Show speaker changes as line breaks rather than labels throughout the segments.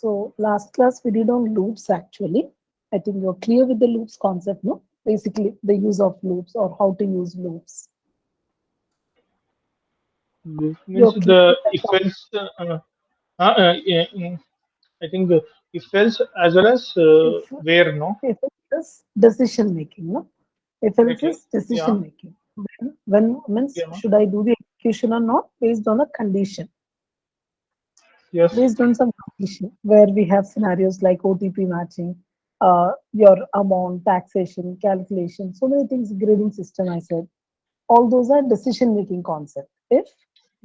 So last class we did on loops actually. I think you're clear with the loops concept, no? Basically the use of loops or how to use loops.
Loop means
You're clear
the
with the
if
concept.
else. Yeah, I think if else as well as
If
where, no?
if it is decision making, no? If else
Okay.
is
Yeah.
decision making. When means
Yeah.
should I do the execution or not based on a condition,
Yes.
based on some condition where we have scenarios like OTP matching, your amount, taxation, calculation, so many things, grading system. I said all those are decision making concept. If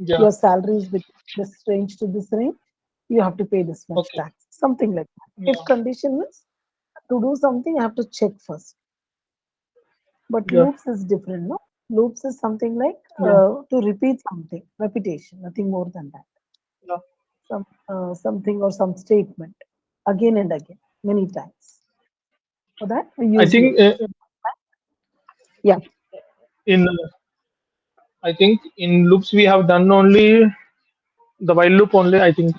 Yeah.
your salary is between this range to this range, you have to pay this much
Okay.
tax, something like that. If
Yeah.
condition means to do something, I have to check first. But
Yeah.
loops is different, no? Loops is something like
Yeah.
to repeat something, repetition, nothing more than that.
Yeah.
Something or some statement again and again, many times. For that, we
I
use
think
loops. Yeah,
in I think in loops we have done only the while loop only. I think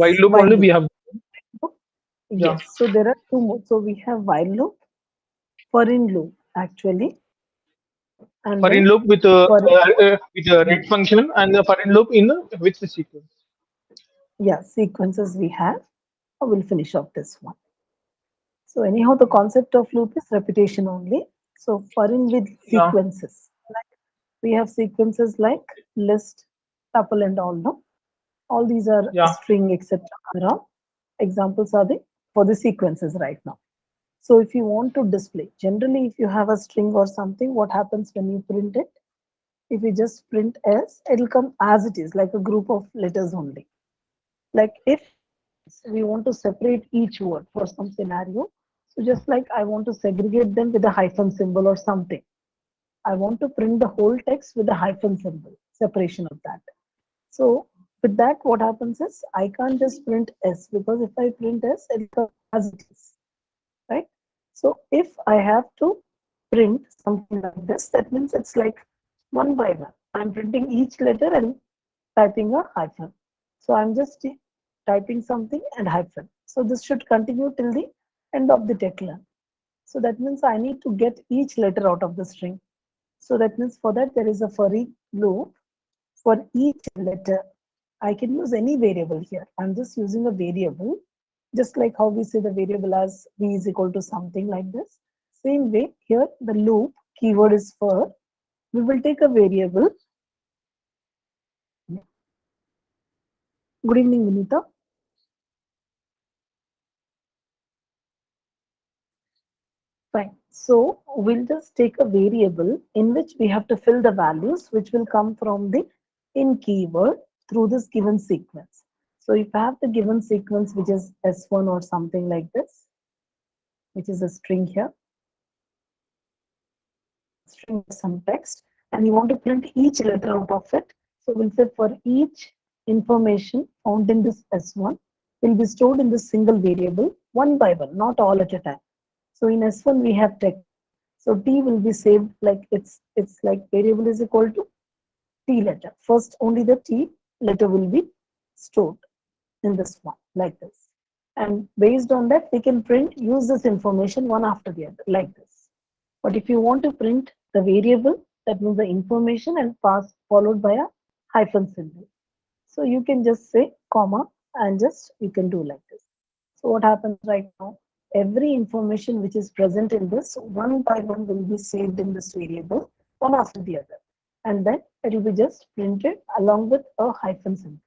while
yes,
loop
while
only we
loop.
have. Yeah.
Yes, so there are two more. So we have while loop, for in loop, actually, and
For in
then
loop with a read function and the for in loop in with the sequence.
yeah, sequences we have. I will finish off this one. So anyhow, the concept of loop is repetition only. So for in with
Yeah.
sequences, like we have sequences like list, tuple, and all. No, all these are
Yeah.
string, etc. are all examples are the for the sequences right now. So if you want to display, generally, if you have a string or something, what happens when you print it? If you just print s, it'll come as it is, like a group of letters only. Like if we want to separate each word for some scenario, so just like I want to segregate them with a hyphen symbol or something, I want to print the whole text with a hyphen symbol, separation of that. So with that, what happens is I can't just print s, because if I print s, it'll come as it is, right? So if I have to print something like this, that means it's like one by one. I'm printing each letter and typing a hyphen. So I'm just typing something and hyphen. So this should continue till the end of the decline. So that means I need to get each letter out of the string. So that means for that there is a for each loop for each letter. I can use any variable here. I'm just using a variable, just like how we say the variable as b is equal to something like this. Same way here, the loop keyword is for. We will take a variable. Good evening, Vinita. Fine. So we'll just take a variable in which we have to fill the values, which will come from the in keyword through this given sequence. So if I have the given sequence, which is S1 or something like this, which is a string here, string with some text, and you want to print each letter out of it. So we'll say for each information found in this S1 will be stored in this single variable one by one, not all at a time. So in S1 we have text. So T will be saved like it's like variable is equal to T letter. First only the T letter will be stored in this one like this. And based on that, we can print, use this information one after the other like this. But if you want to print the variable, that means the information and pass followed by a hyphen symbol. So you can just say comma and just you can do like this. So what happens right now? Every information which is present in this one by one will be saved in this variable one after the other. And then it will be just printed along with a hyphen symbol.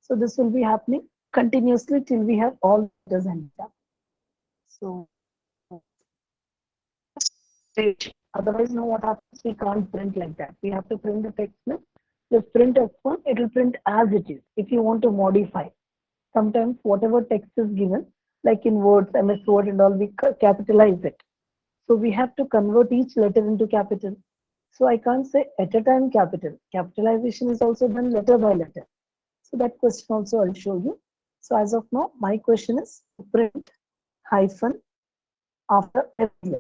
So this will be happening continuously till we have all letters ended up. So otherwise, now what happens? We can't print like that. We have to print the text with just print F1, it will print as it is. If you want to modify, sometimes whatever text is given, like in words, MS Word and all, we capitalize it. So we have to convert each letter into capital. So I can't say at a time capital. Capitalization is also done letter by letter. So that question also I'll show you. So as of now, my question is print hyphen after every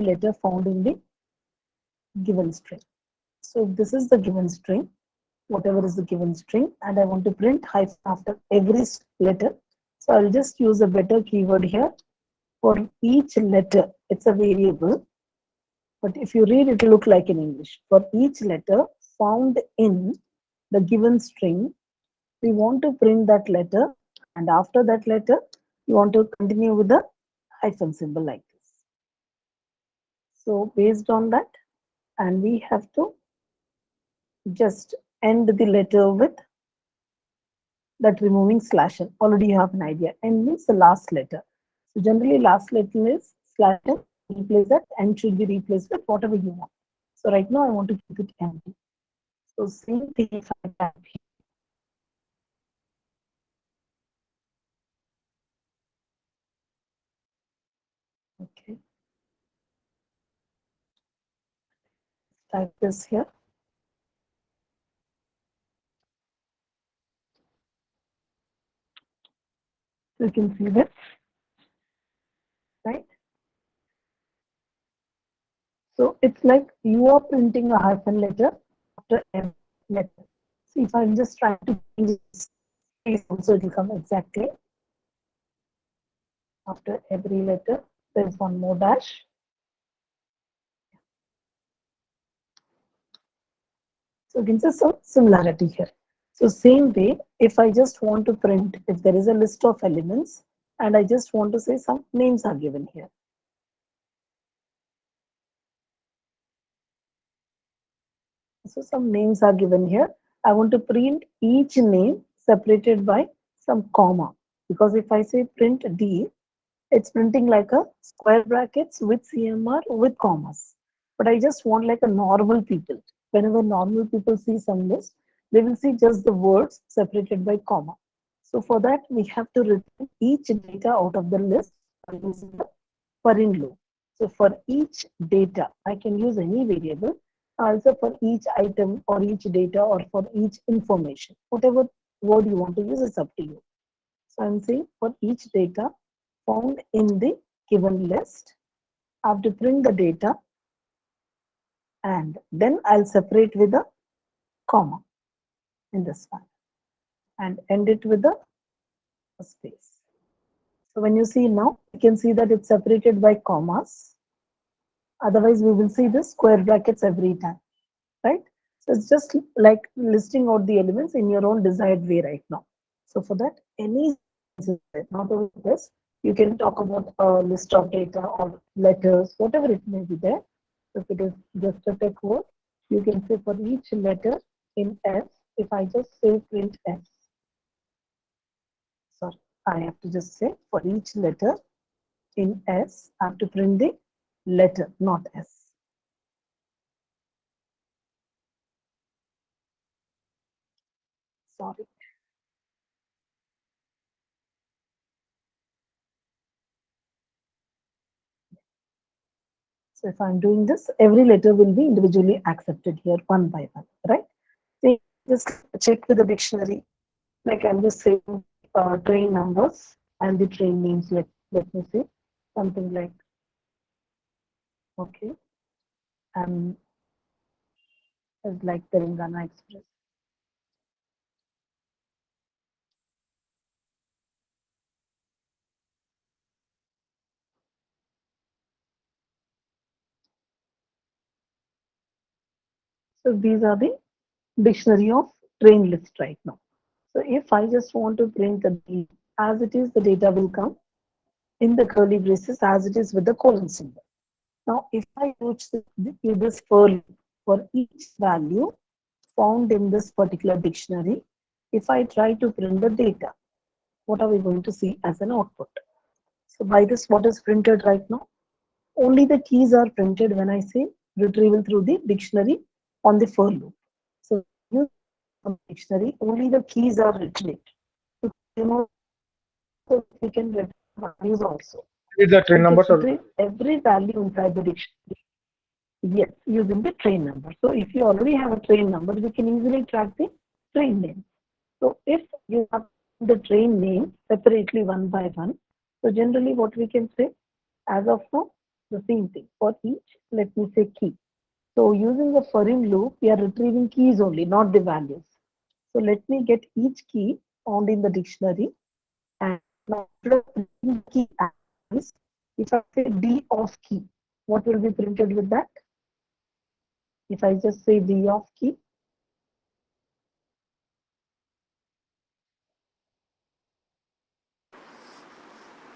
letter found in the given string. So if this is the given string, whatever is the given string, and I want to print hyphen after every letter. So I'll just use a better keyword here. For each letter, it's a variable, but if you read it will look like in English. For each letter found in the given string, we want to print that letter, and after that letter, you want to continue with the hyphen symbol like this. So based on that, and we have to just end the letter with that removing slash n. Already you have an idea. N means the last letter. So generally last letter is slash n. Replace that. N should be replaced with whatever you want. So right now I want to keep it empty. So same thing if I type here. Okay. Type this here. So you can see this, right? So it's like you are printing a hyphen letter after every letter. So if I'm just trying to change this space also, it will come exactly after every letter. There's one more dash. So you can see some similarity here. So same way, if I just want to print, if there is a list of elements and I just want to say some names are given here. So some names are given here. I want to print each name separated by some comma, because if I say print D, it's printing like a square brackets with CMR with commas. But I just want like a normal people. Whenever normal people see some list, they will see just the words separated by comma. So for that, we have to return each data out of the list by using the for in loop. So for each data, I can use any variable. Also for each item or each data or for each information, whatever word you want to use is up to you. So I'm saying for each data found in the given list, I have to print the data and then I'll separate with a comma in this one and end it with a space. So when you see now, you can see that it's separated by commas. Otherwise, we will see the square brackets every time, right? So it's just like listing out the elements in your own desired way right now. So for that, any not only this, you can talk about a list of data or letters, whatever it may be there. If it is just a text word, you can say for each letter in S, if I just say print S, sorry, I have to just say for each letter in S, I have to print the letter, not S. Sorry. So if I'm doing this, every letter will be individually accepted here one by one, right? So just check with the dictionary. Like I'm just saying train numbers and the train names. Let me say something like, okay, um, like Telangana Express. So these are the dictionary of train list right now. So if I just want to print the name as it is, the data will come in the curly braces as it is with the colon symbol. Now, if I use this for loop for each value found in this particular dictionary, if I try to print the data, what are we going to see as an output? So by this, what is printed right now? Only the keys are printed when I say retrieval through the dictionary on the for loop. So use the dictionary, only the keys are retrieved. So, we can retrieve values also.
With the
We
train
can
numbers or
retrieve every value inside the dictionary. Yes, using the train number. So if you already have a train number, we can easily track the train name. So if you have the train name separately one by one, so generally what we can say, as of now, the same thing. For each, let me say key. So using the for in loop, we are retrieving keys only, not the values. So let me get each key found in the dictionary. And now instead of printing the key as it is, if I say D of key, what will be printed with that? If I just say D of key,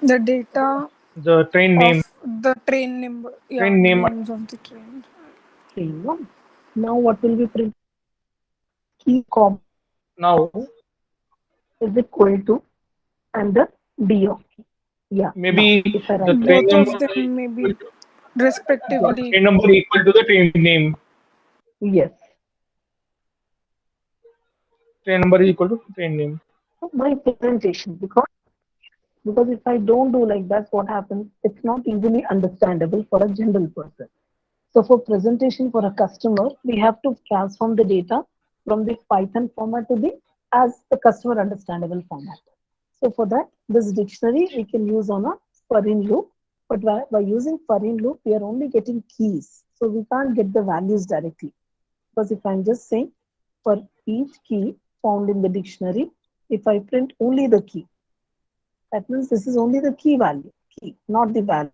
The data
The train name.
of the train number. Yeah,
Train
the
name.
names of the train.
train one. Now what will be printed? Key comma
Now
is equal to and the D of key. Yeah, now
maybe
if I
the
write
train
Both
number
of them may
equal
be
to,
yes,
respectively
train
equal.
number equal to the train name.
yes.
Train number is equal to train name.
So my presentation, because if I don't do like that, what happens? It's not easily understandable for a general person. So for presentation for a customer, we have to transform the data from the Python format to the as the customer understandable format. So for that, this dictionary we can use on a for in loop. But by using for in loop, we are only getting keys. So we can't get the values directly. Because if I'm just saying for each key found in the dictionary, if I print only the key, that means this is only the key, not the value.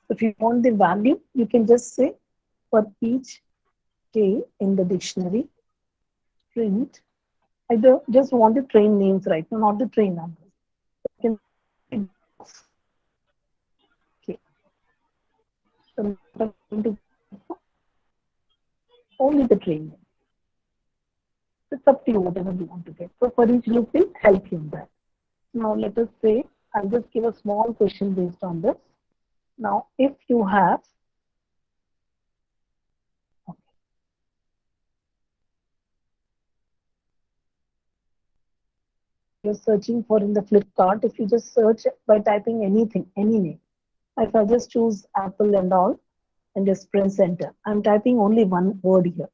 If you want the value, you can just say for each K in the dictionary, print. I don't just want the train names right now, not the train numbers. You can okay. So I'm going to only the train name. It's up to you whatever you want to get. So for each loop will help you in that. Now let us say I'll just give a small question based on this. Now if you have okay, you're searching for in the Flipkart, if you just search by typing anything, any name. If I just choose Apple and all and just press enter, I'm typing only one word here.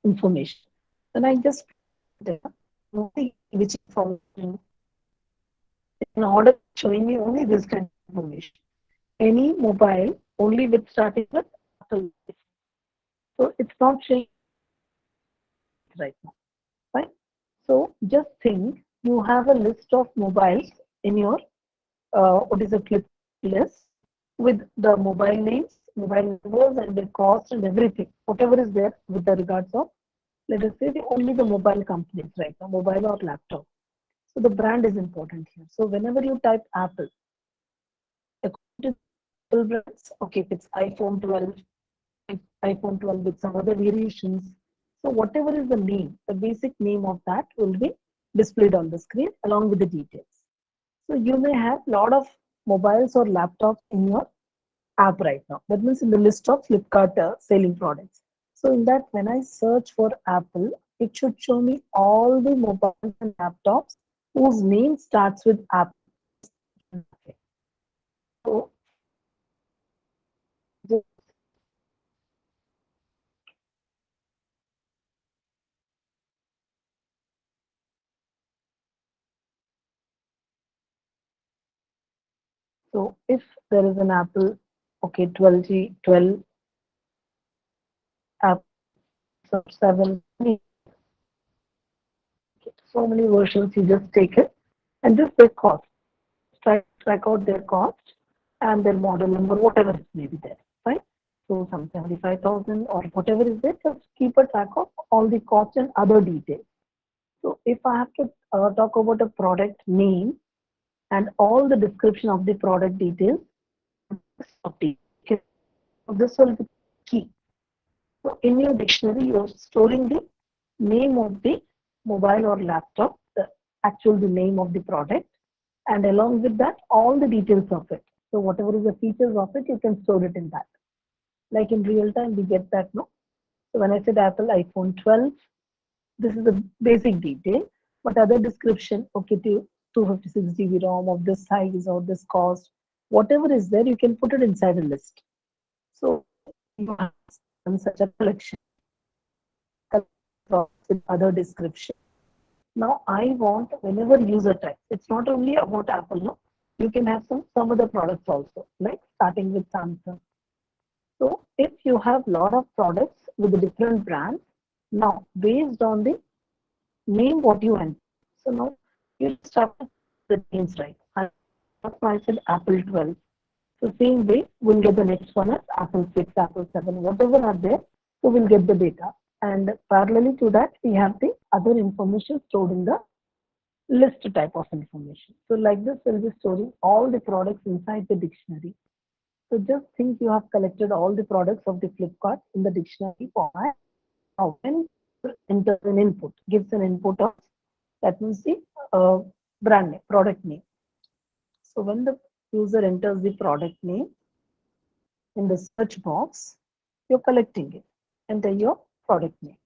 Information. Then I just only which information in order showing me only this kind of information. Any mobile only with starting with Apple. So it's not showing right now. Right? So just think you have a list of mobiles in your what is a clip list with the mobile names, mobile numbers, and the cost and everything, whatever is there with the regards of, let us say only the mobile companies, right now, mobile or laptop. So the brand is important here. So whenever you type Apple, according to Apple brands, okay, if it's iPhone 12, iPhone 12 with some other variations. So whatever is the name, the basic name of that will be displayed on the screen along with the details. So you may have a lot of mobiles or laptops in your app right now. That means in the list of Flipkart selling products. So in that, when I search for Apple, it should show me all the mobiles and laptops whose name starts with Apple. So, so if there is an Apple, okay, 12G, 12, Apple 7, so many versions you just take it and just their cost. Track out their cost and their model number, whatever it may be there, right? So some 75,000 or whatever is there, just keep a track of all the cost and other details. So if I have to talk about a product name and all the description of the product details, this will be key. So in your dictionary, you're storing the name of the mobile or laptop, the actual the name of the product, and along with that, all the details of it. So whatever is the features of it, you can store it in that. Like in real time, we get that, no? So when I said Apple iPhone 12, this is the basic detail, but other description, okay, to 256 GB ROM of this size or this cost, whatever is there, you can put it inside a list. So you have such a collection with other description. Now I want whenever user type, it's not only about Apple, no. You can have some other products also, like starting with Samsung. So if you have lot of products with different brands, Now, based on the name what you enter. So now you just have to put the names right. I said Apple 12. So same way, we'll get the next one as Apple 6, Apple 7, whatever are there. So we'll get the data. And parallelly to that, we have the other information stored in the list type of information. So like this, we'll be storing all the products inside the dictionary. So just think you have collected all the products of the Flipkart in the dictionary format. Now, when enters an input, gives an input of that means the brand name, product name. So when the user enters the product name in the search box, you're collecting it. Enter your product name.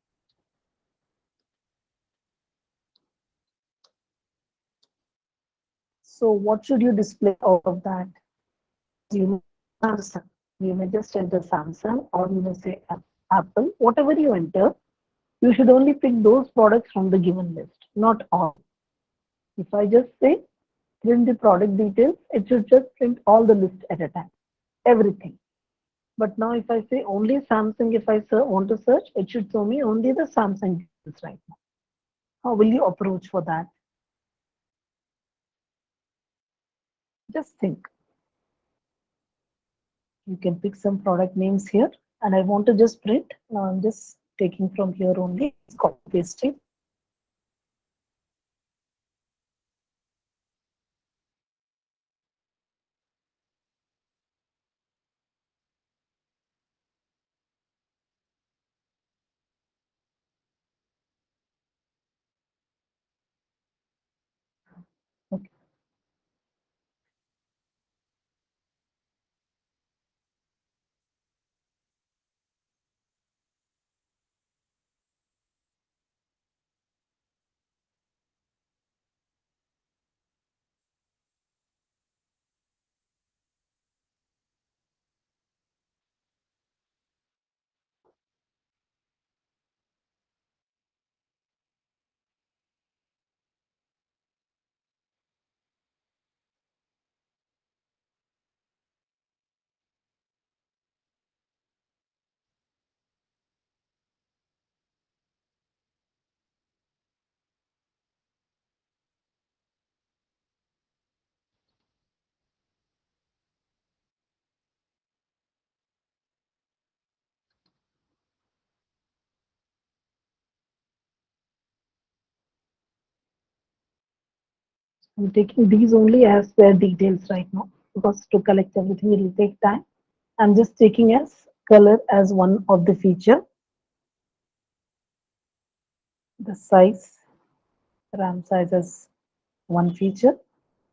So what should you display out of that? You may Samsung. You may just enter Samsung or you may say Apple. Whatever you enter, you should only pick those products from the given list, not all. If I just say print the product details, it should just print all the list at a time, everything. But now if I say only Samsung, if I want to search, it should show me only the Samsung details right now. How will you approach for that? Just think. You can pick some product names here and I want to just print. Now I'm just taking from here only, copy pasting. Okay. I'm taking these only as their details right now because to collect everything it will take time. I'm just taking as color as one of the feature, the size, RAM size as one feature,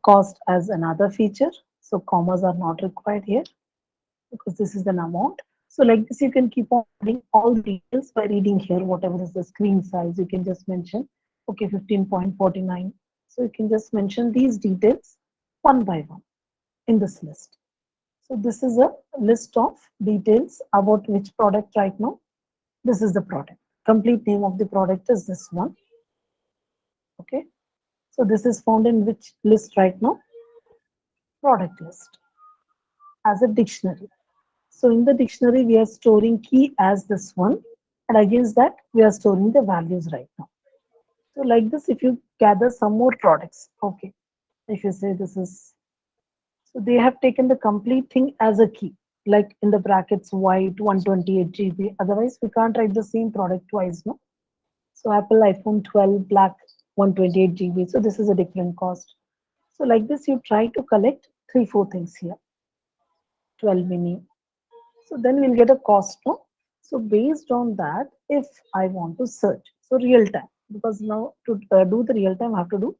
cost as another feature. So commas are not required here because this is an amount. So like this, you can keep on adding all the details by reading here, whatever is the screen size, you can just mention, okay, 15.49. So you can just mention these details one by one in this list. So this is a list of details about which product right now. This is the product. Complete name of the product is this one. Okay. So this is found in which list right now? Product list as a dictionary. So in the dictionary, we are storing key as this one. And against that, we are storing the values right now. So like this, if you gather some more products, okay. If you say this is, so they have taken the complete thing as a key, like in the brackets white 128 GB. Otherwise, we can't write the same product twice, no? So Apple iPhone 12 black 128 GB. So this is a different cost. So like this, you try to collect 3-4 things here. 12 mini. So then we'll get a cost, no? So based on that, if I want to search, so real time, because now to do the real time, I have to do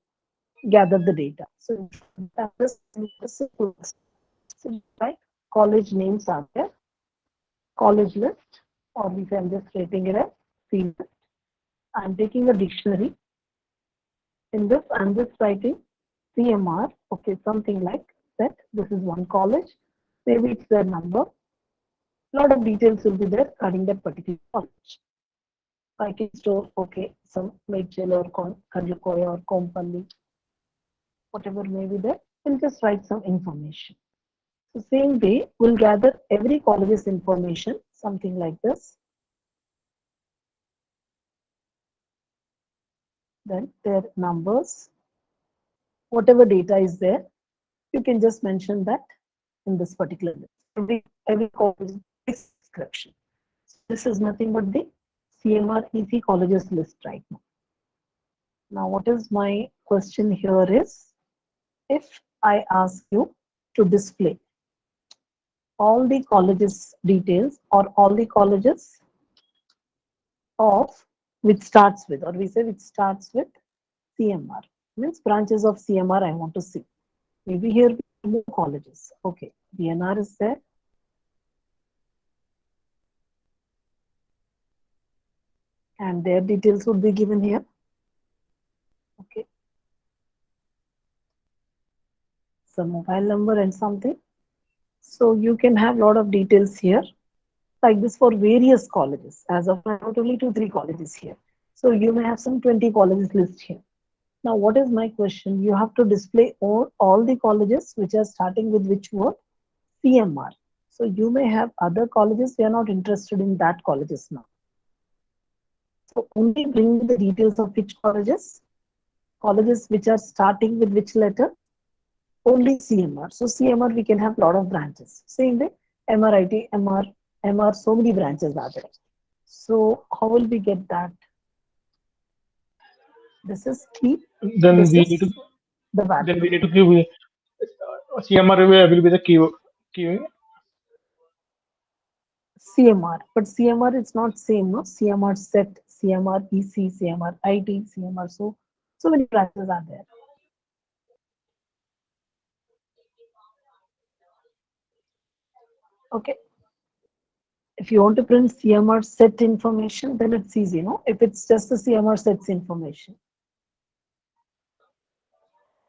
gather the data. So just simple. So like college names are there, college list, or we can just rating it as C list. I'm taking a dictionary. In this, I'm just writing CMR, okay, something like that. This is one college. Maybe it's their number. A lot of details will be there regarding that particular college. I can store, okay, some Mitchell or Kanjakoya or Kompally, whatever may be there. We'll just write some information. So same way, we'll gather every college's information, something like this. then their numbers, whatever data is there, you can just mention that in this particular list. Every college description. So this is nothing but the CMR EC colleges list right now. Now, what is my question here is, if I ask you to display all the colleges details or all the colleges of which starts with, or we say which starts with CMR, means branches of CMR I want to see. Maybe here we have more colleges. Okay, BNR is there. And their details would be given here. Okay. Some mobile number and something. So you can have a lot of details here, like this for various colleges. As of now, not only 2-3 colleges here. So you may have some 20 colleges list here. Now, what is my question? You have to display all the colleges which are starting with which word? CMR. So you may have other colleges. We are not interested in that colleges now. So only bring me the details of which colleges? Colleges which are starting with which letter? Only CMR. So CMR we can have a lot of branches. Same way, MRIT, MR, so many branches are there. So how will we get that? This is key.
Then
This
we
is
need to
the value.
then we need to give CMR will be the key.
CMR, but CMR is not same, no? CMR set, CMR EC, CMR IT, CMR. So many branches are there. Okay. If you want to print CMR set information, then it's easy, no? If it's just the CMR sets information.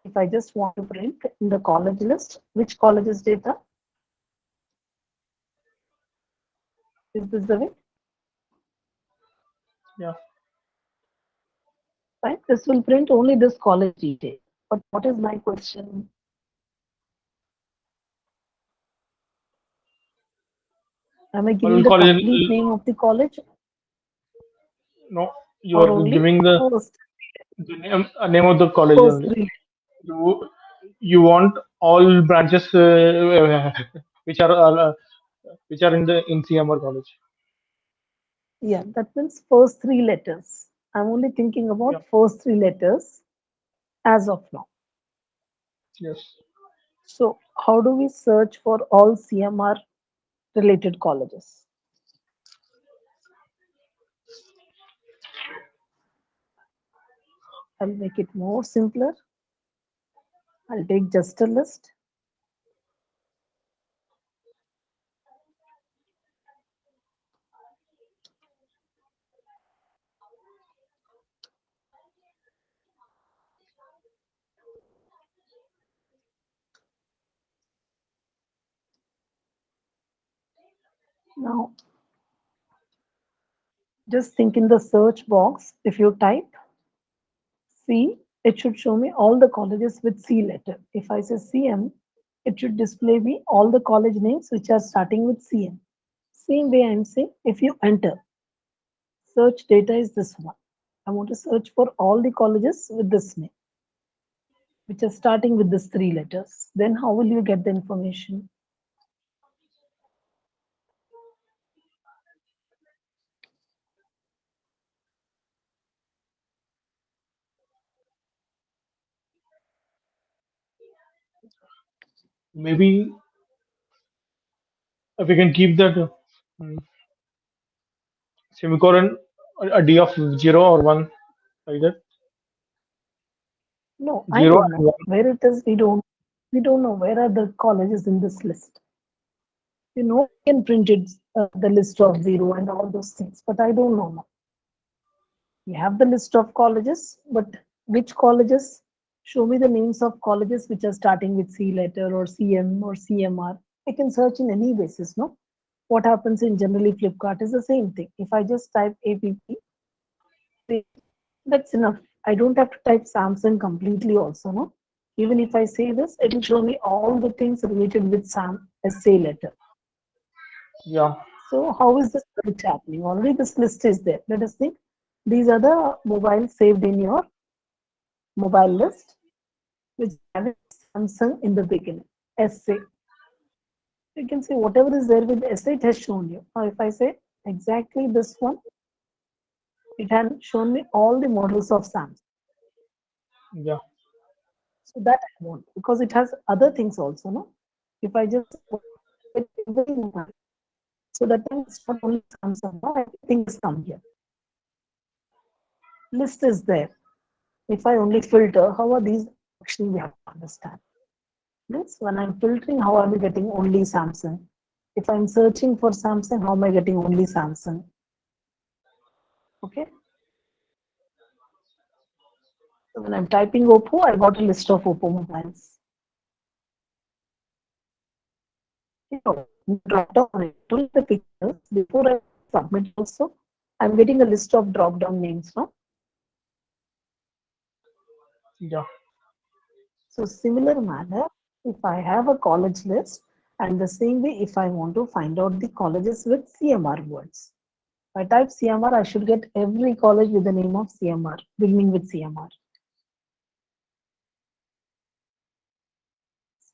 If I just want to print in the college list, which colleges data? Is this the way?
Yeah.
Right? This will print only this college detail. But what is my question? Am I giving
All
the
college,
complete name of the college
no, you
or
are
only
giving
first,
the name of the college
first
only.
three?
You want all branches which are which are in CMR college.
Yeah, that means first three letters. I'm only thinking
Yeah.
about first three letters as of now.
Yes.
So how do we search for all CMR related colleges? I'll make it more simpler. I'll take just a list. Now, just think in the search box, if you type C, it should show me all the colleges with C letter. If I say CM, it should display me all the college names which are starting with CM. Same way I'm saying, if you enter, search data is this one. I want to search for all the colleges with this name, which are starting with these three letters. Then how will you get the information?
Maybe if we can keep that semicolon a D of 0 or 1 like that.
No, I
0
don't
and
know
1.
where it is. We don't know where are the colleges in this list. You know, we can print it the list of zero and all those things, but I don't know now. We have the list of colleges, but which colleges? Show me the names of colleges which are starting with C letter or CM or CMR. I can search in any basis, no? What happens in generally Flipkart is the same thing. If I just type APP, that's enough. I don't have to type Samsung completely also, no? Even if I say this, it will show me all the things related with Sam SA letter.
Yeah.
So how is this search happening? Already this list is there. Let us think. These are the mobiles saved in your mobile list, which is having Samsung in the beginning. SA. You can see whatever is there with SA, it has shown you. Now, if I say exactly this one, it has shown me all the models of Samsung.
Yeah.
So that I want because it has other things also. No, if I just get every mobile, so that time it's not only Samsung. No, everything is come here. List is there. If I only filter, how are these actually we have to understand. This when I'm filtering, how am I getting only Samsung? If I'm searching for Samsung, how am I getting only Samsung? Okay. So when I'm typing Oppo, I got a list of Oppo mobiles. Here, drop down it to the pictures before I submit also. I'm getting a list of drop down names now.
Yeah.
So similar manner, if I have a college list, and the same way if I want to find out the colleges with CMR words. If I type CMR, I should get every college with the name of CMR, beginning with CMR.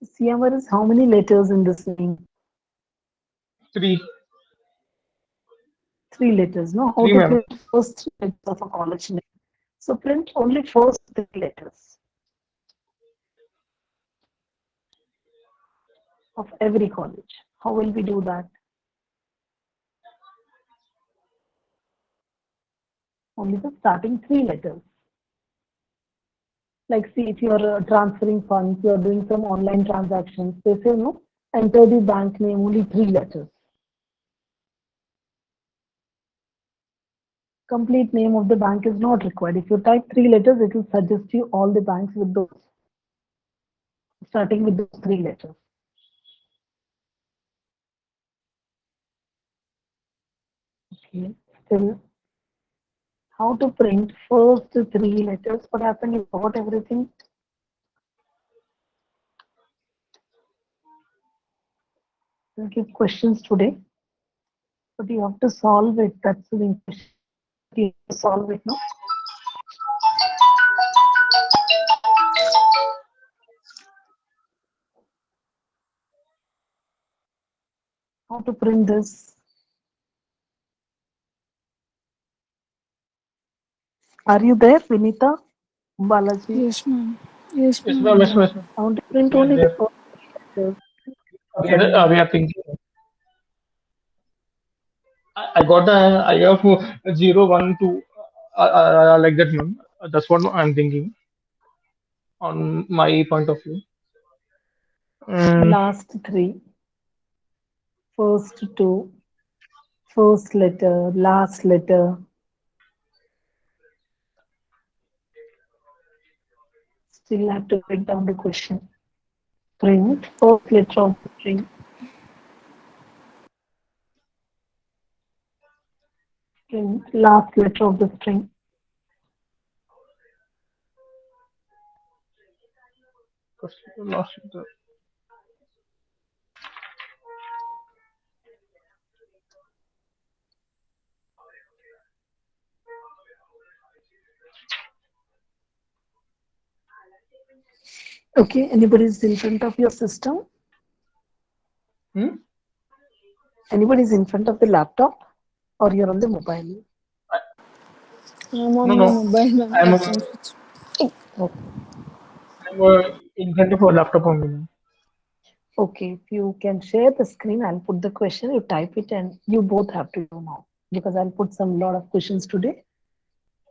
So CMR is how many letters in this name?
Three.
Three letters, no? How
Three,
to
ma'am.
print first three letters of a college name? So print only first three letters of every college. How will we do that? Only the starting three letters. Like, see, if you're transferring funds, you're doing some online transactions, they say, no, enter the bank name, only three letters. Complete name of the bank is not required. If you type three letters, it will suggest you all the banks with those, starting with those three letters. Okay, still, how to print first three letters? What happened? You forgot everything. I'll give questions today, but you have to solve it. That's the question. You have to solve it now. How to print this? Are you there, Vinita? Balaji?
Yes, ma'am. Yes,
Yes,
ma'am,
ma'am.
I'm
Yes,
there.
ma'am.
I want to print
We are
only the
there.
first three letters.
We are thinking. I got the I have zero, one, two, like that, ma'am. That's what I'm thinking on my point of view. Mm,
Last three, first two, first letter, last letter. Still have to write down the question. Print first letter of the string. Print last letter of the string.
lost the-
Okay, anybody's in front of your system?
Hmm?
Anybody's in front of the laptop? Or you're on the mobile?
I'm
No,
on my
no.
mobile, ma'am.
I'm
It's on switch.
Okay.
in front of a laptop only, ma'am.
Okay, if you can share the screen, I'll put the question, you type it, and you both have to do now because I'll put some lot of questions today.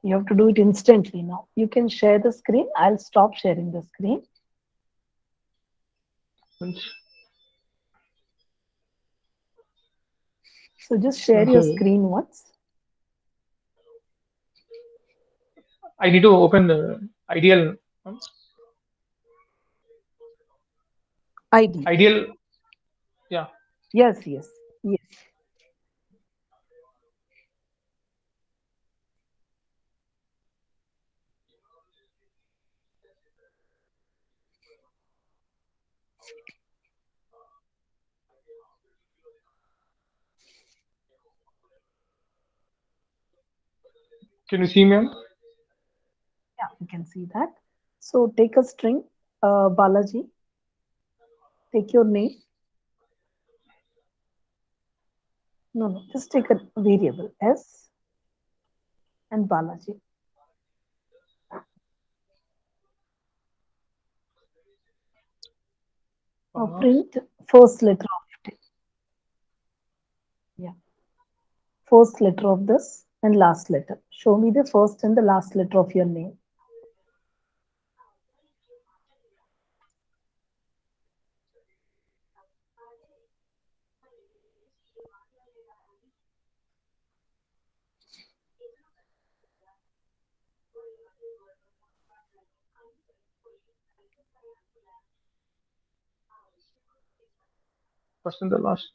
You have to do it instantly now. You can share the screen. I'll stop sharing the screen. So just share your
Okay.
screen once.
I need to open the ideal.
ID.
Ideal. Yeah.
Yes, yes, yes.
Can you see, ma'am?
Yeah, you can see that. So take a string, Balaji, take your name. No, no, just take a variable S and Balaji. Now
Pass.
print first letter of it. Yeah, first letter of this and last letter. Show me the first and the last letter of your name.
First and the last.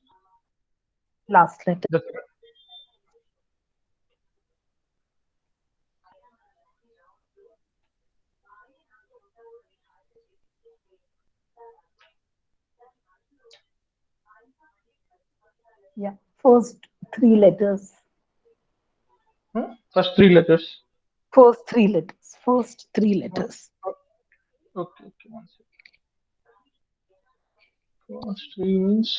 Last letter.
The
Yeah, first three letters.
first three letters.
First three letters. First three letters.
Okay, okay, one second. First three means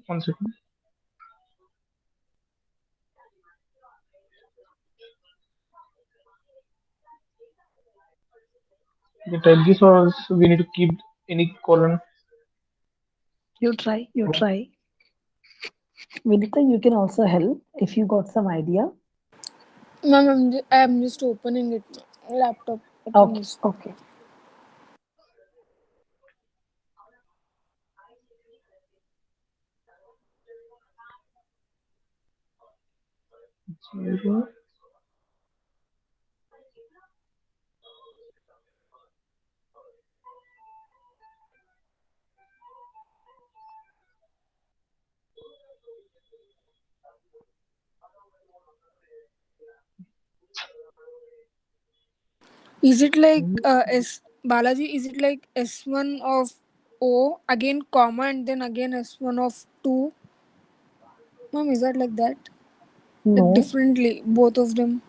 one second. You can type this or else we need to keep any colon.
You try, you try. Vinita, you can also help if you got some idea.
Ma'am, I'm just opening it. Laptop. Open
Okay,
this.
okay.
Zero.
Is it like S Balaji? Is it like S1 of O again comma and then again S1 of 2? Ma'am, is that like that? Like
No,
differently, both of them.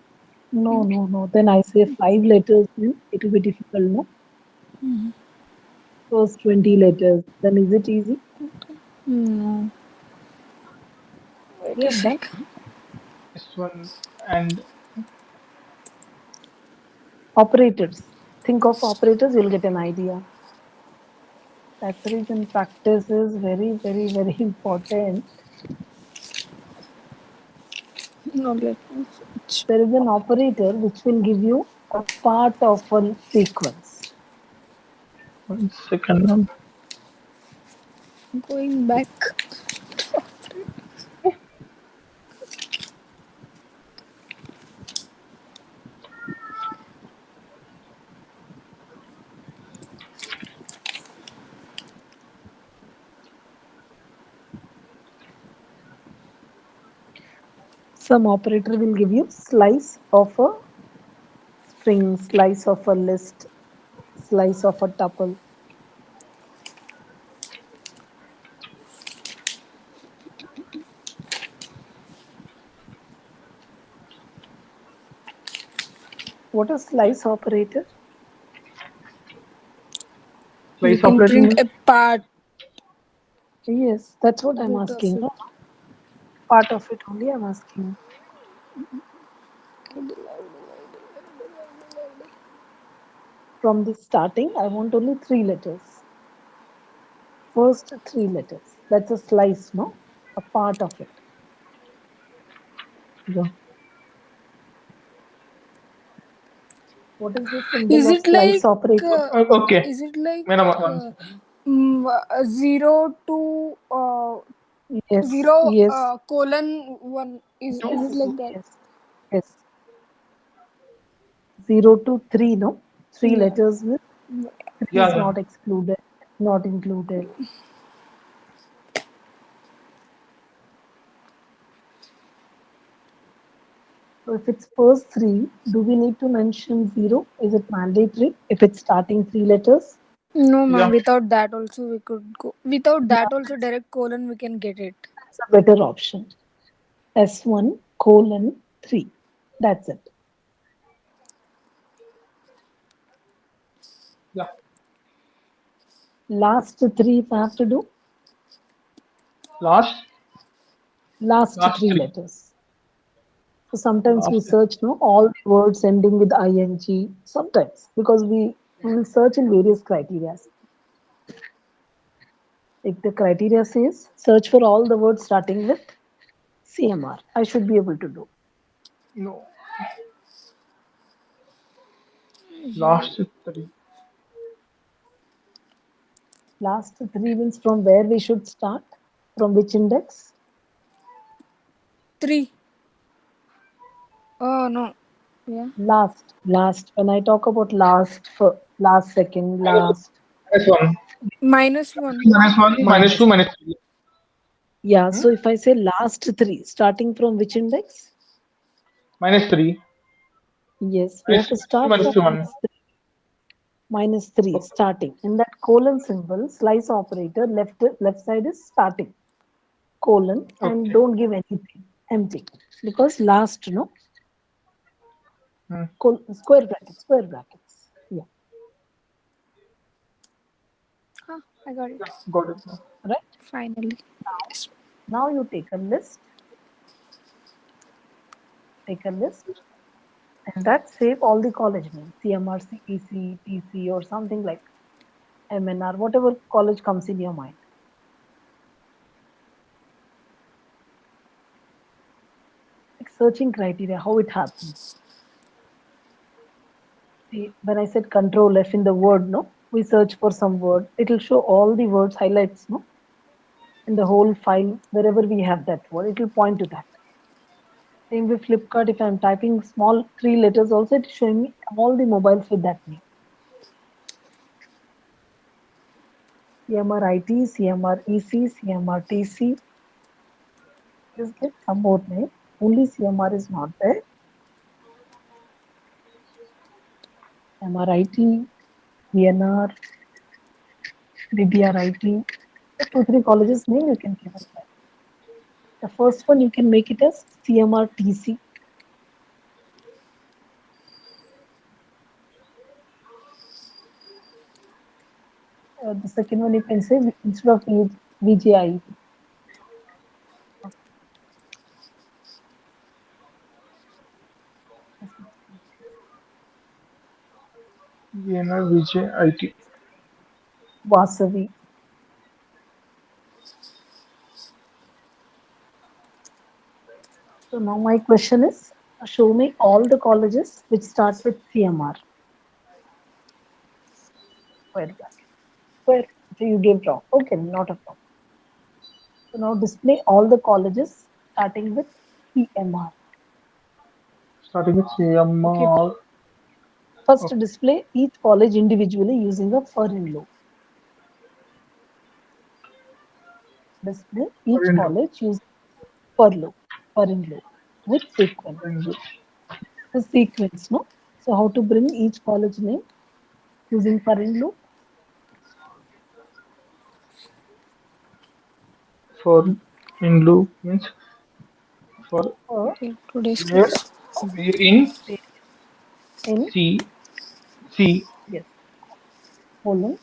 no, no, no. Then I say five letters, then it will be difficult, no? First 20 letters. Then is it easy?
No. Wait
We
a
have done.
second.
S1 and
Operators. Think of operators, you'll get an idea. That's the reason practice is very, very, very important.
No, let me search.
There is an operator which will give you a part of a sequence.
one second.
Going back.
Some operator will give you slice of a string, slice of a list, slice of a tuple. What is slice operator?
We
Slice
can
operator
print
means
a part,
Yes, that's what I'm
both of
asking.
it.
No? Part of it only I'm asking. From the starting, I want only three letters. First three letters. That's a slice, no? A part of it.
yeah.
What is the symbol
Is
of
it
slice
like?
operator?
Okay.
Is it like
Madam, one second.
0 to
Yes,
0
yes,
colon 1? Is it
Two.
yes,
like that?
yes, yes. 0 to 3, no? Three
Yeah.
letters with three
Yeah,
is
yeah.
not excluded, not included. So if it's first three, do we need to mention zero? Is it mandatory if it's starting three letters?
No, ma'am.
Yeah.
Without that, also we could go. Without
Yeah,
that, also direct colon we can get it.
that's a better option. S1 colon 3. That's it.
Yeah.
Last three, if I have to do,
Last.
last
Last
three
three.
letters. So sometimes we
Last.
search no all the words ending with ing. Sometimes because we will search in various criteria. If the criteria says search for all the words starting with CMR, I should be able to do.
No. Last three.
Last three means from where we should start, from which index?
3. Oh no. Yeah.
Last. When I talk about last, for last second, last
Minus one.
-1.
Minus one. Minus two.
minus.
Minus three.
Yeah.
Hmm?
So if I say last three, starting from which index?
Minus three.
Yes, we have
Minus
to
minus two.
start
Minus
from
two. One.
minus three,
Okay.
starting. And that colon symbol, slice operator, left side is starting. Colon and
Okay.
don't give anything empty because last no
Hmm.
square brackets, yeah,
Ah, I got
Yeah.
it.
Got it now.
right.
Finally. Yes.
Now you take a list and that save all the college names, CMRC, EC, TC, or something like MNR, whatever college comes in your mind. Like searching criteria, how it happens. See, when I said control F in the word, no, we search for some word, it will show all the words highlights, no, in the whole file, wherever we have that word, it will point to that. Same with Flipkart, if I'm typing small three letters, also it is showing me all the mobiles with that name. CMRIT, CMREC, CMRTC. Just get some more name. Only CMR is not there. MRIT, VNR, BBRIT. Two, three colleges name you can give it there. The first one you can make it as CMRTC. The second one you can say instead of VGI.
VNR VJ IT.
Vasavi. So now my question is, show me all the colleges which start with CMR. Square bracket. Square. So you gave wrong. Okay, not a problem. So now display all the colleges starting with CMR.
Starting with
Okay.
CMR.
First
Okay.
display each college individually using a for in loop. Display each
Current
college using for loop, for in loop with sequence.
loop.
The sequence, no? So how to bring each college name using for in loop?
For in loop means for
For
Okay. Today's
where
class.
where in
in
C C
yes, colon,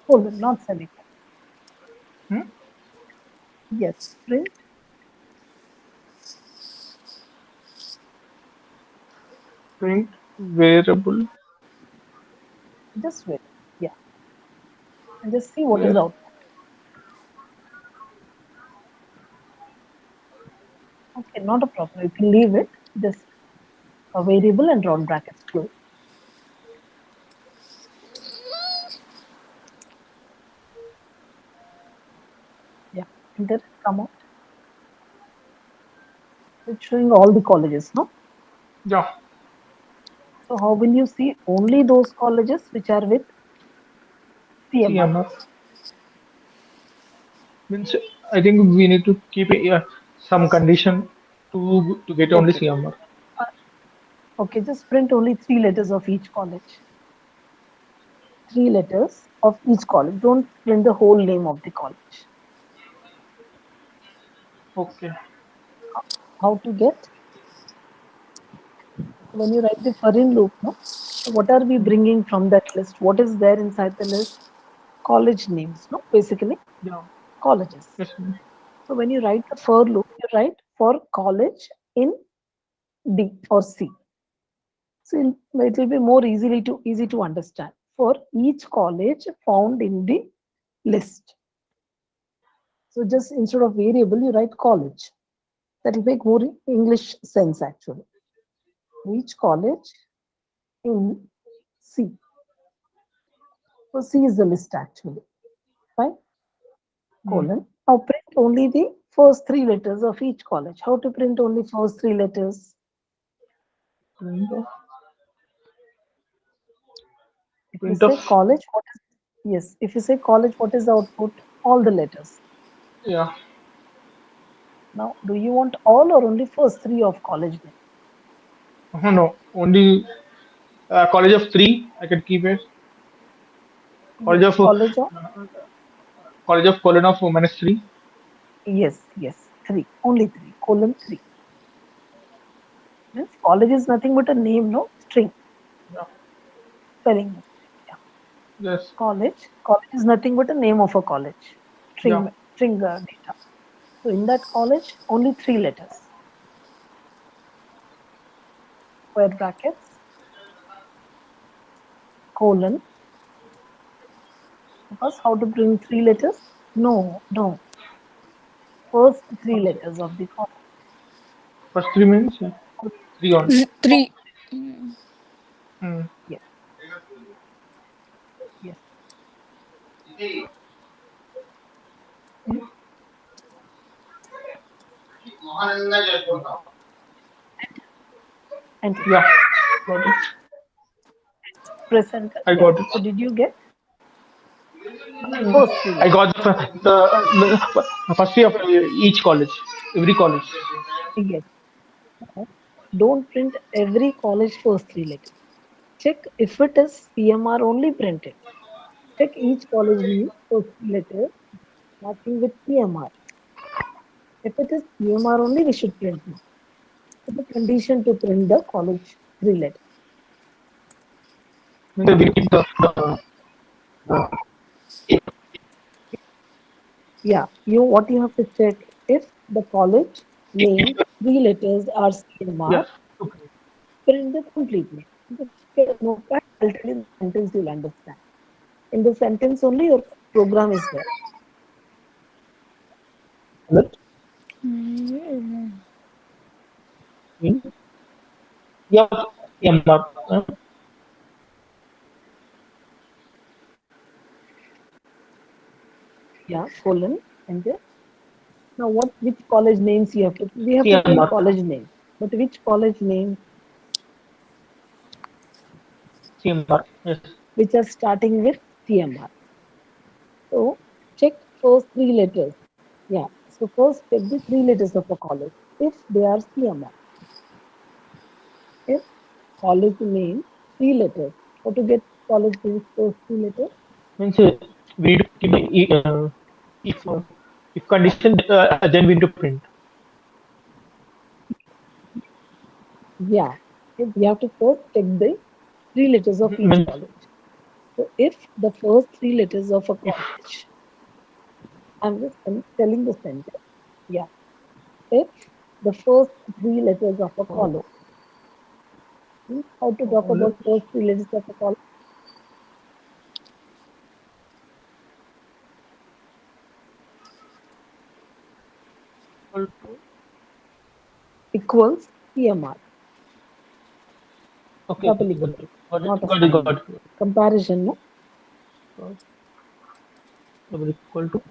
colon, not semicolon.
hmm?
Yes, print,
Print variable
just wait. Yeah, and just see what is
where
the output. Okay, not a problem. You can leave it. Just a variable and round brackets close. Yeah, enter, come out. It's showing all the colleges, no?
yeah
So how will you see only those colleges which are with CMR?
CMR means I think we need to keep some condition to get only
Okay.
CMR.
Uh, okay, just print only three letters of each college. Three letters of each college. Don't print the whole name of the college.
Okay.
How to get when you write the for in loop, no? What are we bringing from that list? What is there inside the list? College names, no? Basically,
Yeah.
colleges.
Yes.
So when you write the for loop, you write for college in D or C. So it will be more easy to understand. For each college found in the list. So just instead of variable, you write college. That will make more English sense actually. Each college in C. So C is the list actually. Fine.
Mm.
Colon. Now print only the first three letters of each college. How to print only first three letters?
Print of
If you
print
say
of
college, what is yes? If you say college, what is the output? All the letters.
yeah.
Now, do you want all or only first three of college name?
No, only college of three. I can keep it. College
Yes,
of
college of
college of colon of minus three.
yes, three. Only three. Colon three. Means college is nothing but a name, no string.
Yeah.
Spelling mistake. Yeah.
Yes.
College. College is nothing but a name of a college.
Yeah.
String data. So in that college, only three letters. Square brackets, colon. Because how to bring three letters? No. First three letters of the college.
First three means three on.
Three.
Mm.
Yes, yes. Enter.
Yeah. Got it.
Press enter.
I
Yeah.
got it.
So did you get first three
I
letters?
got the first year of each college, every college.
Yes. Now, don't print every college first three letters. Check if it is CMR only printed. Check each college name first three letters matching with CMR. If it is CMR only, we should print now. So the condition to print the college three letters.
Means we keep the
Yeah, what you have to check if the college name three letters are CMR,
yes. Okay.
print the complete name. Just get a notepad. I'll tell you the sentence you'll understand. In the sentence only your program is there.
Let me. Yeah. Yeah.
Yeah, colon and then now what which college names you have to we have to print
CMR.
college names. But which college name
CMR. Yes.
which are starting with CMR. So check first three letters. Yeah. So first check the three letters of a college. If they are CMR. If college name three letters. How to get college names first three letters?
Means we need to keep the if condition then we need to print.
Yeah. If you have to first check the three letters of each
Means
college. So if the first three letters of a
if
college, I'm telling the sentence. Yeah. If the first three letters of a college. How to talk about first three letters of a college? Equals CMR.
okay,
Double
got
equal
it,
to.
got it,
Not a
got it,
small
got
one.
it.
Comparison, no?
Double equal to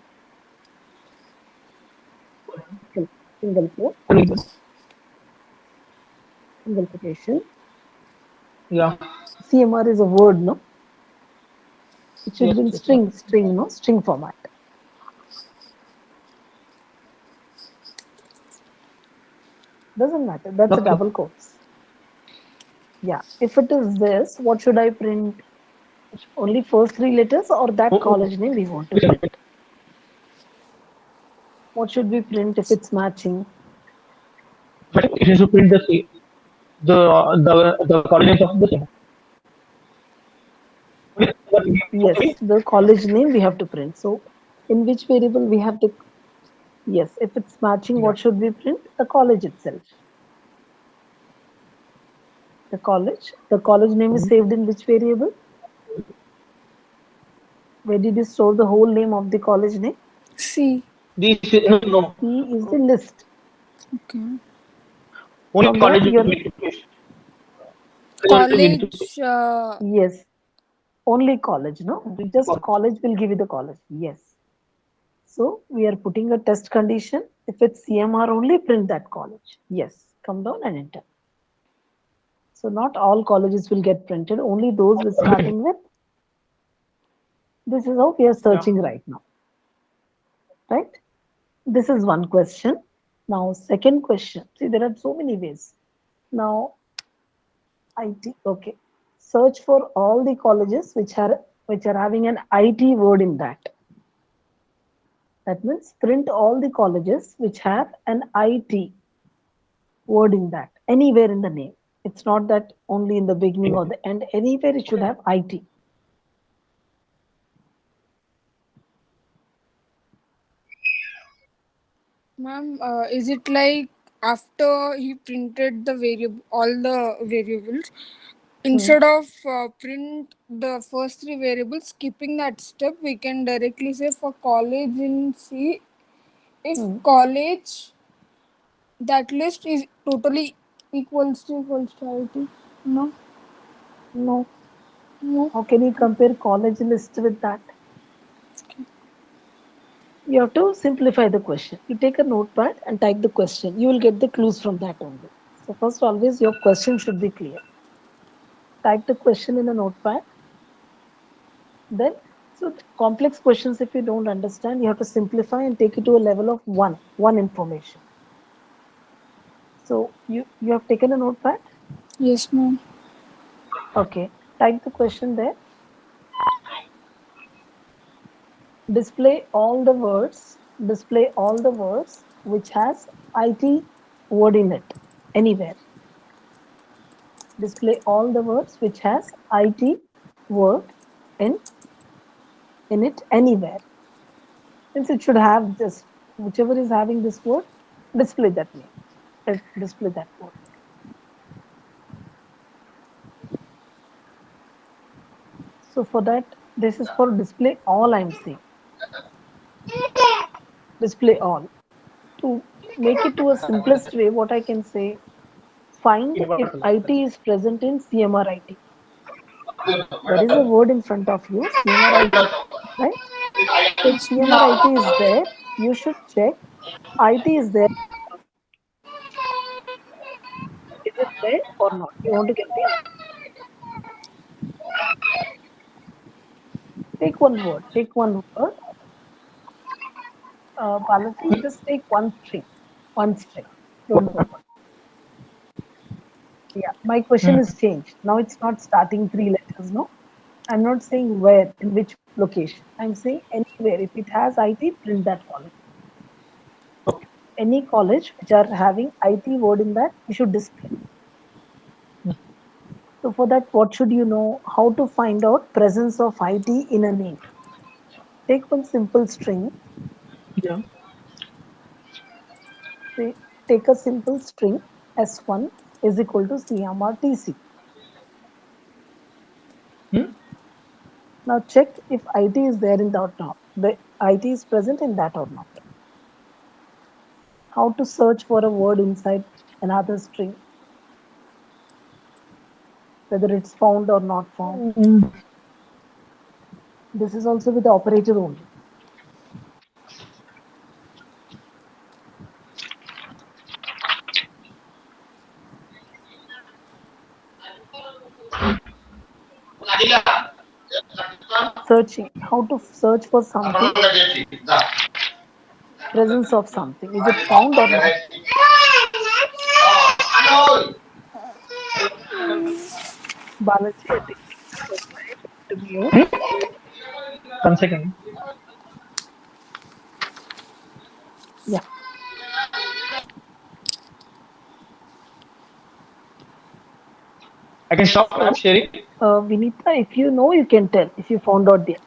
Single quote,
unequal.
single quotation.
Yeah.
CMR is a word, no? It should
Yes.
be in
Yes. Yeah.
string format. Doesn't matter. That's a
Okay.
double quotes. Yeah. If it is this, what should I print? Only first three letters or that college name we want to print? What should we print if it's matching?
But it has to print the college names of the same.
Yes, the college name we have to print. So in which variable we have to, yes, if it's matching,
Yeah.
what should we print? The college itself. The college. The college name is saved in which variable? Where did you store the whole name of the college name?
C.
These no,
C is the list.
Okay.
only
From that,
college will
you're,
be placed. College we need to place.
College.
yes, only college, no? Just college will give you the college. Yes. So we are putting a test condition. If it's CMR only, print that college. Yes. Come down and enter. So not all colleges will get printed, only those with starting with. This is how we are
Yeah.
searching right now, right? This is one question. Now, second question. See, there are so many ways. Now, IT. Okay. Search for all the colleges which are having an IT word in that. That means print all the colleges which have an IT word in that, anywhere in the name. It's not that only in the beginning or the end, anywhere it should have IT.
Ma'am, is it like after he printed the variable, all the variables,
Hmm.
instead of print the first three variables, skipping that step, we can directly say for college in C, if
Hmm.
college, that list is totally equals to IT. No,
No.
no.
How can you compare college list with that? You have to simplify the question. You take a notepad and type the question. You will get the clues from that only. So first, always your question should be clear. Type the question in a notepad. Then, so complex questions, if you don't understand, you have to simplify and take it to a level of one information. So you have taken a notepad.
Yes, ma'am.
Okay. Type the question there. Display all the words. Display all the words which has IT word in it anywhere. Display all the words which has IT word in in it anywhere. Means it should have just whichever is having this word, display that name. Display that word. So for that, this is for display all I'm saying. Display all. To make it to a simplest way, what I can say, find if IT is present in CMRIT. There is a word in front of you, CMRIT, right? If
Yes, ma'am.
CMRIT is there, you should check IT is there. Is it there or not? You want to get the answer. Take one word. Take one word. Balaji, just take one string. One string. Don't go for. Yeah, my question is changed. Now it's not starting three letters, no? I'm not saying where, in which location. I'm saying anywhere. If it has IT, print that college. Any college which are having IT word in that, you should display. So for that, what should you know? How to find out presence of IT in a name? Take one simple string.
Yeah.
Say, take a simple string S1 is equal to CMRTC.
Hmm?
Now check if IT is there in that or not. The IT is present in that or not. How to search for a word inside another string, whether it's found or not found. This is also with the operator only. Searching. How to search for something, presence of something. Is it found or not? Balaji, I think it's so quiet. To mute.
1 second.
Yeah.
I can stop now
So,
sharing.
Vinita, if you know, you can tell. If you found out the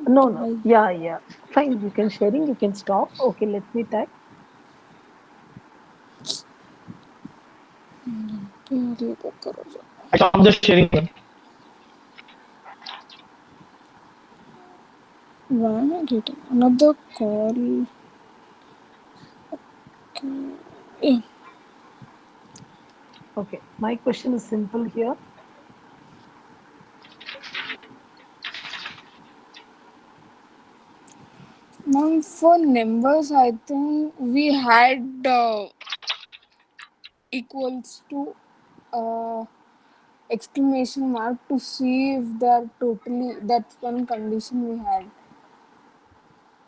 no, no,
Okay,
yeah, yeah, fine. You can sharing. You can stop. Okay, let me type.
I stopped the sharing, ma'am.
why am I getting another call? Yeah.
Okay, my question is simple here.
Ma'am, for numbers, I think we had equals to uh, exclamation mark to see if they're totally. That's one condition we had.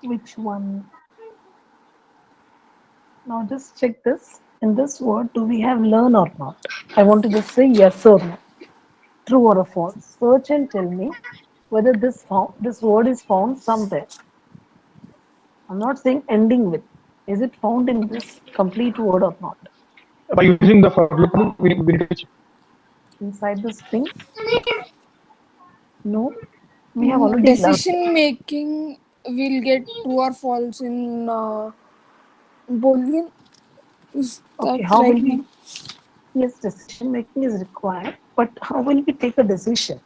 Which one? Now just check this. In this word, do we have learn or not? I want to just say yes or no, true or a false. Search and tell me whether this word is found somewhere. I'm not saying ending with. Is it found in this complete word or not?
By using the for loop, we need to check.
Inside the string? No. We have
No,
already learned.
decision making will get true or false in Boolean. Is
Okay,
that
how
right
will
now?
we? Yes, decision making is required, but how will we take a decision?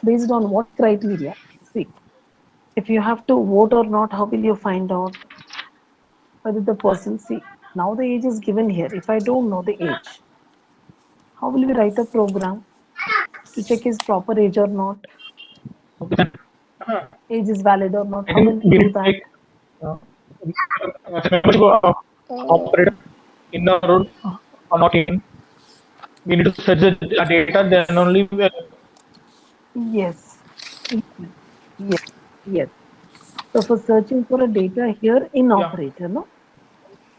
Based on what criteria? See, if you have to vote or not, how will you find out whether the person, see, now the age is given here. If I don't know the age, how will we write a program to check his proper age or not?
Okay, then,
Age is valid or not?
I
How
think
will we
we
do
need to
that?
take uh, membership operator in a road or not in. We need to search the data, then only
Yes, yes, yes. So for searching for a data here in
yeah,
operator, no?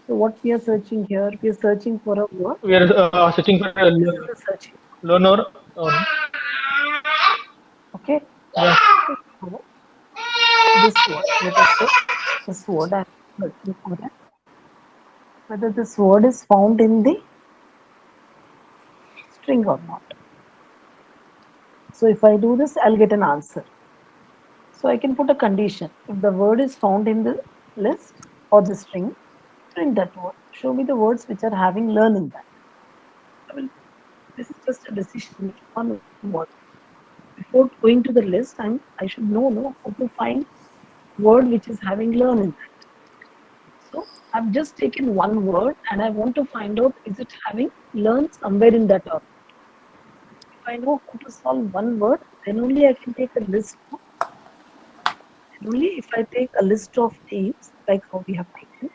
So what we are searching here, we are searching for a word.
we are searching for a
This is the searching.
learner.
Okay.
Yeah,
So this word, let us say this word I am searching for it. Whether this word is found in the string or not. So if I do this, I'll get an answer. So I can put a condition. If the word is found in the list or the string, print that word. Show me the words which are having learn in that. I will, this is just a decision making on one word. Before going to the list, I should know how to find word which is having learn in that. So I've just taken one word and I want to find out is it having learn somewhere in that or not. If I know how to solve one word, then only I can take a list. No? And only if I take a list of names, like how we have taken,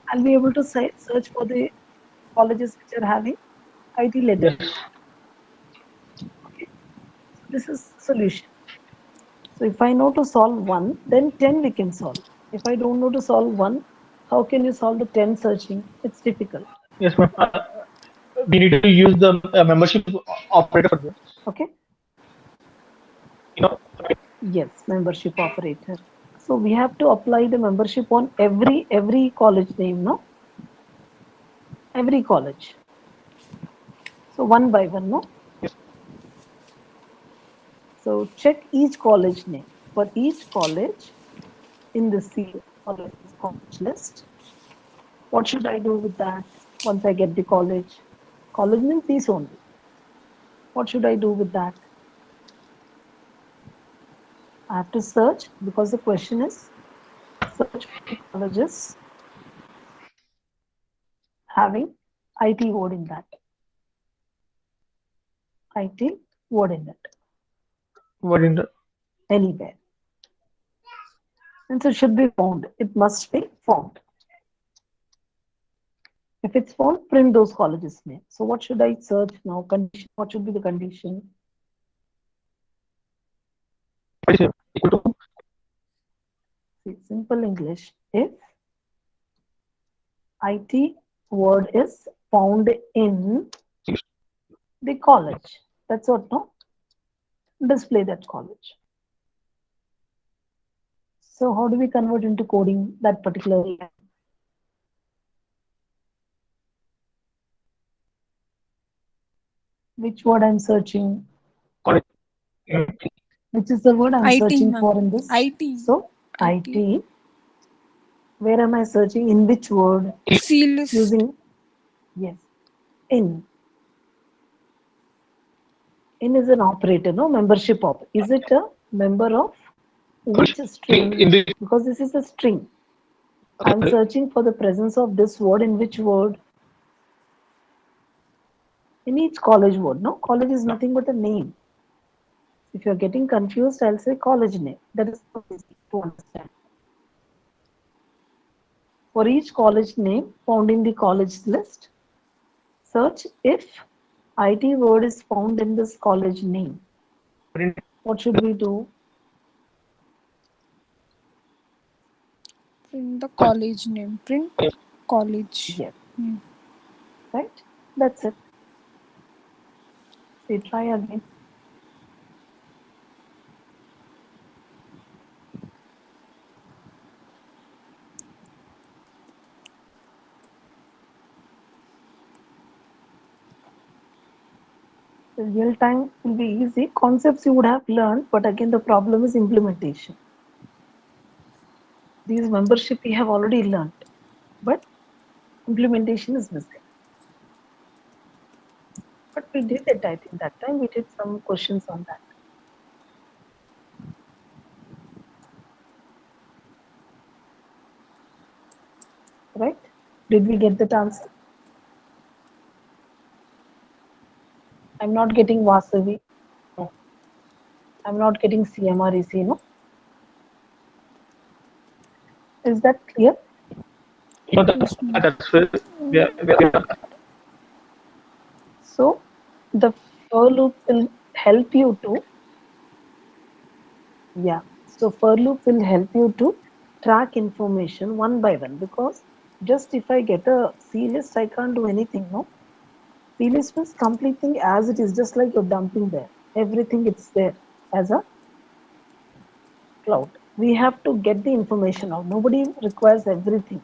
I'll be able to search for the colleges which are having IT led
yes,
degree. Okay, so this is solution. So if I know to solve one, then 10 we can solve. If I don't know to solve one, how can you solve the 10 searching? It's difficult.
yes, ma'am. We need to use the membership operator for this.
Okay.
You know,
Yes, membership operator. So we have to apply the membership on every college name, no? Every college. So one by one, no?
yes,
So check each college name. For each college in the C colleges college list, what should I do with that once I get the college? College means these only. What should I do with that? I have to search because the question is search for the colleges having IT word in that. IT word in it
what in the
anywhere. Since it should be found, it must be found. If it's found, print those colleges name. So what should I search now? Condition. What should be the condition?
what is equal to
See, simple English. If IT word is found in the college, that's what no. Display that college. So how do we convert into coding that particular line? Which word I'm searching?
college.
Which is the word I'm
IT,
searching
ma'am.
for in this?
IT.
So,
IT.
IT. Where am I searching? In which word?
C list.
Using, yes, in. In is an operator, no? Membership of. Is it a member of which string?
In the
Because this is a string. I'm searching for the presence of this word in which word? In each college word, no? College is nothing but a name. If you're getting confused, I'll say college name. That is so easy to understand. For each college name found in the college list, search if IT word is found in this college name. What should we do?
Print the college name. Print college
Yes,
name.
right? That's it. See, try again. The real time will be easy. Concepts you would have learned, but again, the problem is implementation. These membership we have already learned, but implementation is missing. But we did it, I think that time we did some questions on that, right? Did we get that answer? I'm not getting Vasavi. No. I'm not getting CMREC. No. Is that clear?
Yes, ma'am.
That's where we are.
So the for loop will help you to, yeah. So for loop will help you to track information one by one, because just if I get a C list, I can't do anything. No. C list means complete thing as it is, just like you're dumping there. Everything it's there as a cloud. We have to get the information out. Nobody requires everything.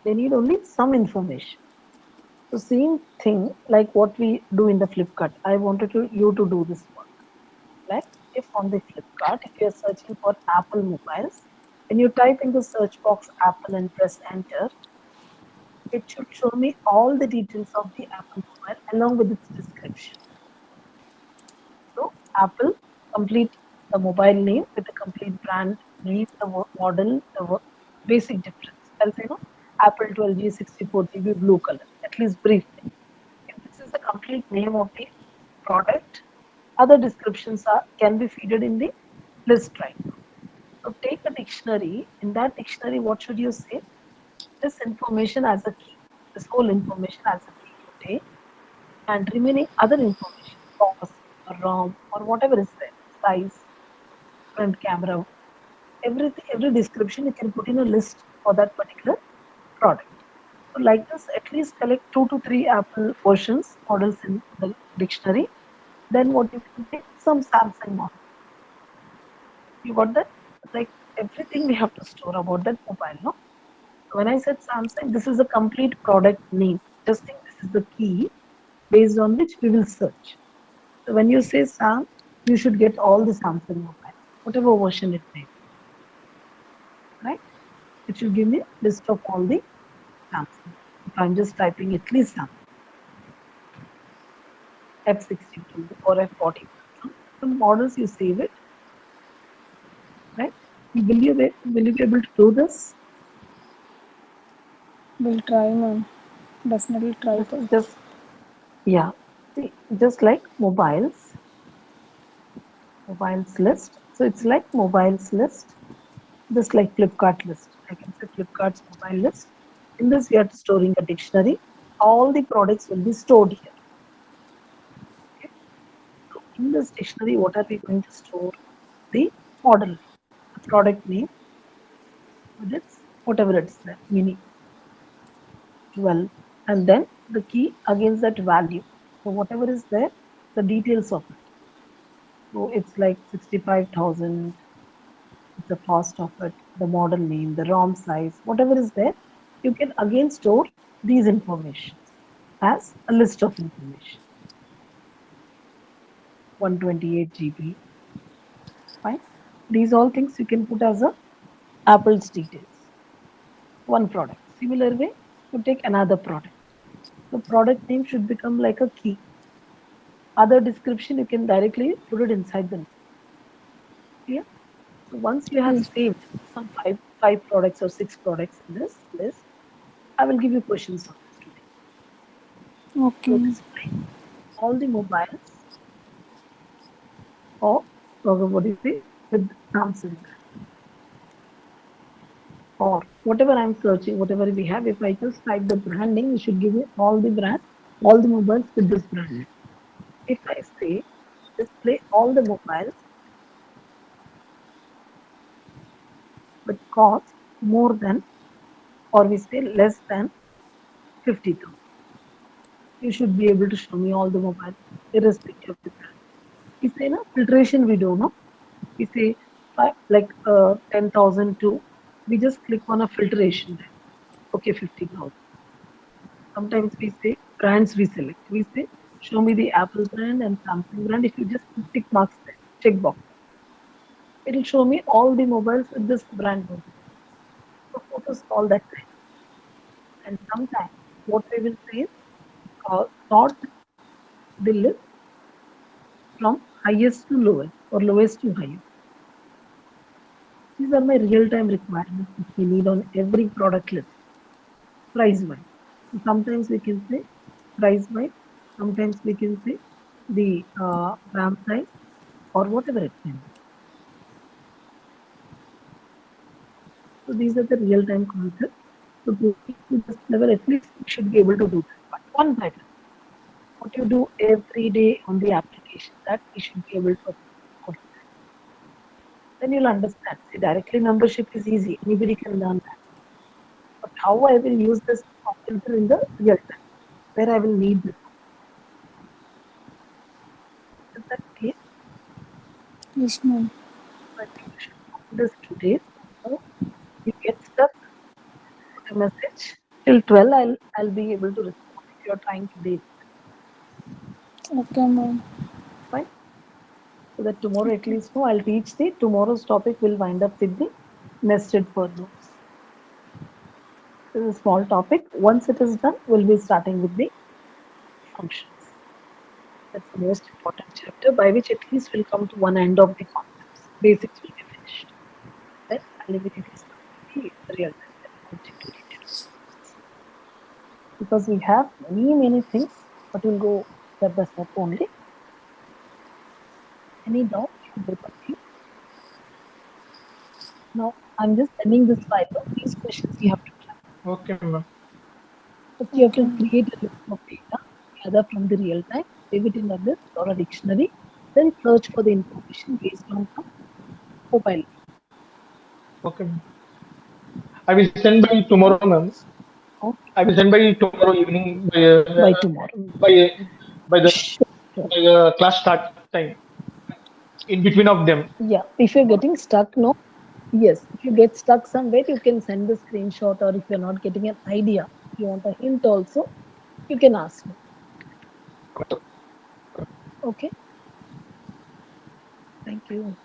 They need only some information. So same thing like what we do in the Flipkart. I wanted you to do this work. Like if on the Flipkart, if you're searching for Apple mobiles, when you type in the search box Apple and press enter, it should show me all the details of the Apple mobile along with its description. So Apple, complete the mobile name with the complete brand name, the model, the basic difference. I'll say no, Apple 12G 64 GB blue color, at least briefly. If this is the complete name of the product, other descriptions are can be feeded in the list right now. So take a dictionary. In that dictionary, what should you say? This information as a key. This whole information as a key you take, and remaining other information, cost or ROM or whatever is there, size, front camera, everything, every description you can put in a list for that particular product. So like this, at least collect 2 to 3 Apple versions, models in the dictionary. Then what you can take some Samsung model. You got that? Like everything we have to store about that mobile, no? So when I said Samsung, this is a complete product name. Just think this is the key based on which we will search. So when you say Sam, you should get all the Samsung mobiles, whatever version it may be, right? It should give me a list of all the Samsung. If I'm just typing at least Samsung, F62 or F41, some models you save it, right? Will you be able to do this?
We'll try, ma'am. Definitely try
This
to.
is just, yeah. See, just like mobiles list. So it's like mobiles list, just like Flipkart list. I can say Flipkart's mobile list. In this, we are storing a dictionary. All the products will be stored here. Okay. So in this dictionary, what are we going to store? The model name, the product name with its whatever it's there, mini 12, and then the key against that value. So whatever is there, the details of it. So it's like 65,000, the cost of it, the model name, the ROM size, whatever is there, you can again store these informations as a list of information. 128 GB. Fine. These all things you can put as a Apple's details. One product. Similar way, you take another product. The product name should become like a key. Other description you can directly put it inside the list. Clear? So once you have
Yes.
saved some five products or six products in this list, I will give you questions on this today. So
Okay.
display all the mobiles or what do you say with Samsung or whatever I'm searching, whatever we have. If I just type the brand name, it should give me all the brands, all the mobiles with this brand name. If I say display all the mobiles with cost more than or we say less than 50,000, you should be able to show me all the mobiles irrespective of the brand. We say no filtration we do no. We say like 10,000 to we just click on a filtration there. Okay, 50,000. Sometimes we say brands we select. We say show me the Apple brand and Samsung brand. If you just put tick marks there, check box, it will show me all the mobiles with this brand logo. So photos all that time. And sometimes what we will say is sort the list from highest to lowest or lowest to highest. These are my real-time requirements which we need on every product list, price-wise. So sometimes we can say price-wise, sometimes we can say the RAM size or whatever it can be. So these are the real-time concepts. So to reach to this level, at least you should be able to do that. But one by one, what you do every day on the application, that we should be able to apply. Then you'll understand. See, directly membership is easy. Anybody can learn that. But how I will use this filter in the real time, where I will need this. Is that clear?
Yes, ma'am.
So I think you should do this today. So you get stuck, put a message. Till 12, I'll be able to respond if you're trying today.
Okay, ma'am.
Fine. So that tomorrow at least no, I'll teach the tomorrow's topic will wind up with the nested for loops. This is a small topic. Once it is done, we'll be starting with the functions. That's the most important chapter by which at least we'll come to one end of the concepts. Basics will be finished. Then I'll immediately start with the real time that goes into details. Because we have many things, but we'll go step by step only. Any doubt from both of you? Now I'm just sending this file. These questions you have to try.
Okay, ma'am.
First, you have to
Okay.
create a list of data, gather from the real time, save it in a list or a dictionary, then search for the information based on some mobile.
Okay, ma'am. I will send by tomorrow, ma'am.
Okay,
I will send by tomorrow evening
by tomorrow.
by by the
Sure. Sure.
by the class start time. In between of them.
Yeah, if you're getting stuck, no, yes, if you get stuck somewhere, you can send the screenshot, or if you're not getting an idea, if you want a hint also, you can ask me. Okay, thank you.